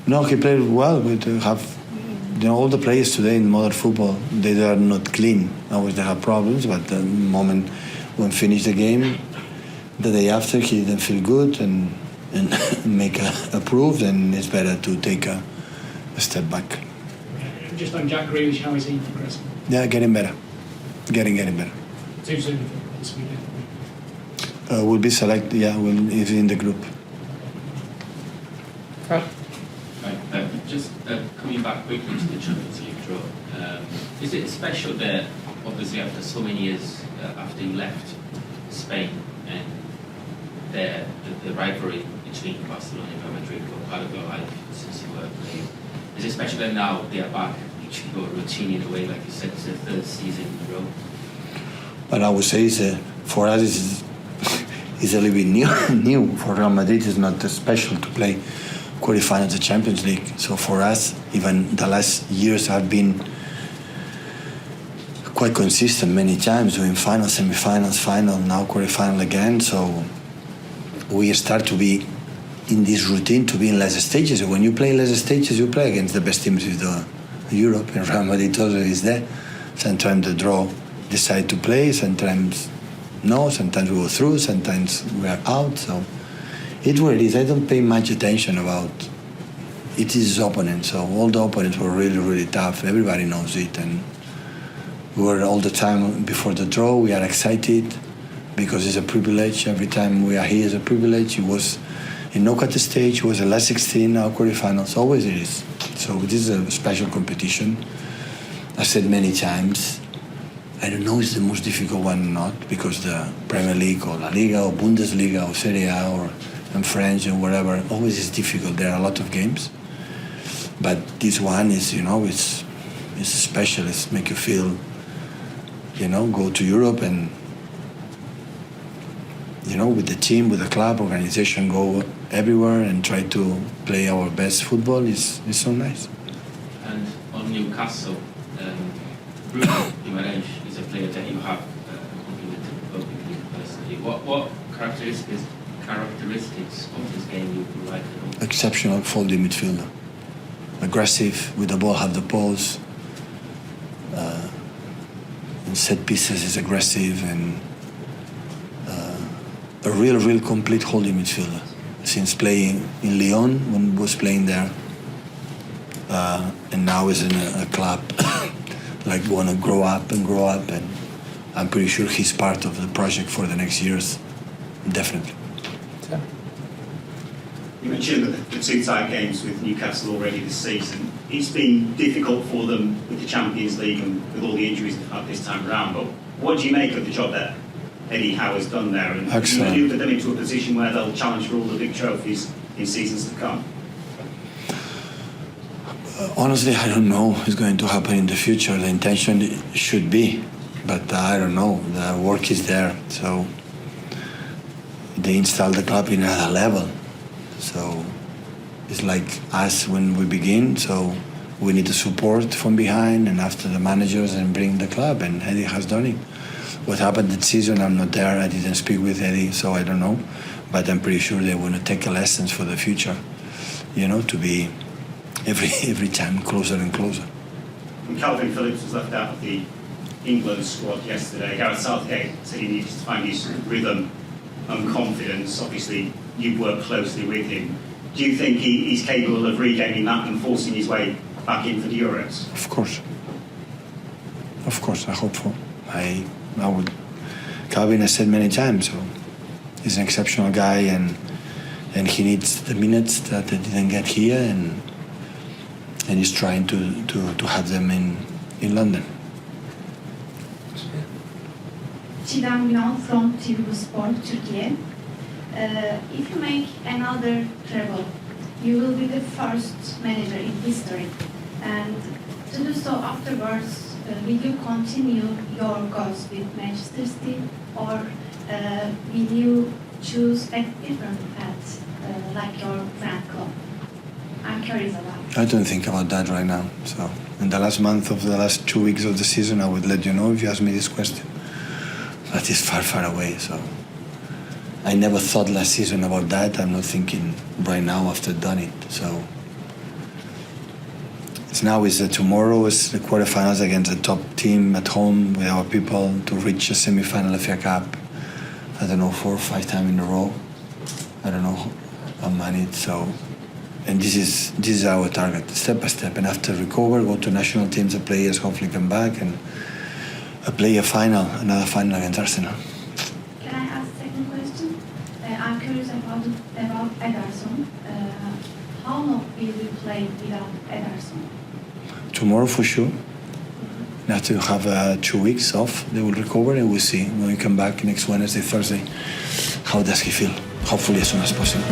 No, he played well. We have, all the players today in modern football, they are not clean. Always they have problems, but the moment when finish the game, the day after he didn't feel good and make a proof, then it's better to take a step back. Just on Jack Grealish, how is he progressing? Yeah, getting better. Getting better. Too soon for this weekend? Will be selected, he's in the group. Right. Just coming back quickly to the Champions League draw, is it special that obviously after so many years after you left Spain, and the rivalry between Barcelona and Real Madrid got part of your life since you were playing, is it special that now they are back, actually got a routine in a way, like you said, it's the 3rd season in a row? But I would say for us it's a little bit new. For Real Madrid it's not special to play qualifying at the Champions League. So for us, even the last years have been quite consistent many times, doing finals, semi-finals, final, now quarterfinal again. So we start to be in this routine to be in less stages. When you play less stages, you play against the best teams of Europe, and Real Madrid also is there. Sometimes the draw decide to play, sometimes no, sometimes we go through, sometimes we are out. So it's what it is. I don't pay much attention about it is his opponent. So all the opponents were really, really tough. Everybody knows it, and we were all the time before the draw. We are excited because it's a privilege. Every time we are here is a privilege. It was in knockout stage, it was the last 16, now quarterfinals. Always it is. So this is a special competition. I said many times, I don't know if it's the most difficult one or not, because the Premier League or La Liga or Bundesliga or Serie A or in French or whatever, always is difficult. There are a lot of games. But this one is, it's special. It's make you feel, go to Europe and, with the team, with the club, organization, go everywhere and try to play our best football is so nice. And on Newcastle, Bruno Guimaraes is a player that you have complimented publicly personally. What characteristics of this game you like? Exceptional folding midfielder. Aggressive, with the ball, have the pose. In set pieces is aggressive, and a real complete holding midfielder. Since playing in Lyon, when he was playing there, and now is in a club, like want to grow up, and I'm pretty sure he's part of the project for the next years, definitely. Yeah. You mentioned the two tight games with Newcastle already this season. It's been difficult for them with the Champions League and with all the injuries they've had this time around, but what do you make of the job that Eddie Howe has done there, and maneuver them into a position where they'll challenge for all the big trophies in seasons to come? Honestly, I don't know what's going to happen in the future. The intention should be, but I don't know. The work is there, so they install the club in another level. So it's like us when we begin, so we need the support from behind and after the managers and bring the club, and Eddie has done it. What happened that season, I'm not there. I didn't speak with Eddie, so I don't know. But I'm pretty sure they want to take lessons for the future, to be every time closer and closer. And Calvin Phillips was left out of the England squad yesterday. Gareth Southgate said he needs to find his rhythm and confidence. Obviously, you work closely with him. Do you think he's capable of regaining that and forcing his way back in for the Euros? Of course, I hope so. I would. Calvin has said many times, so he's an exceptional guy, and he needs the minutes that they didn't get here, and he's trying to have them in London. Çiğdem Ünal from Treble Sport, Turkey. If you make another treble, you will be the first manager in history, and to do so afterwards, will you continue your goals with Manchester City, or will you choose a different path, like your friend club? I'm curious about it. I don't think about that right now. So in the last month of the last 2 weeks of the season, I would let you know if you ask me this question. But it's far away, so I never thought last season about that. I'm not thinking right now after done it. So tomorrow is the quarterfinals against the top team at home with our people to reach a semi-final FA Cup. I don't know, 4 or 5 times in a row. I don't know how many. So, and this is our target, step by step. And after recover, go to national teams, the players hopefully come back and play another final against Arsenal. Can I ask a second question? I'm curious about Ederson. How long will you play without Ederson? Tomorrow for sure. After you have 2 weeks off, they will recover, and we'll see when we come back next Wednesday, Thursday, how does he feel? Hopefully as soon as possible.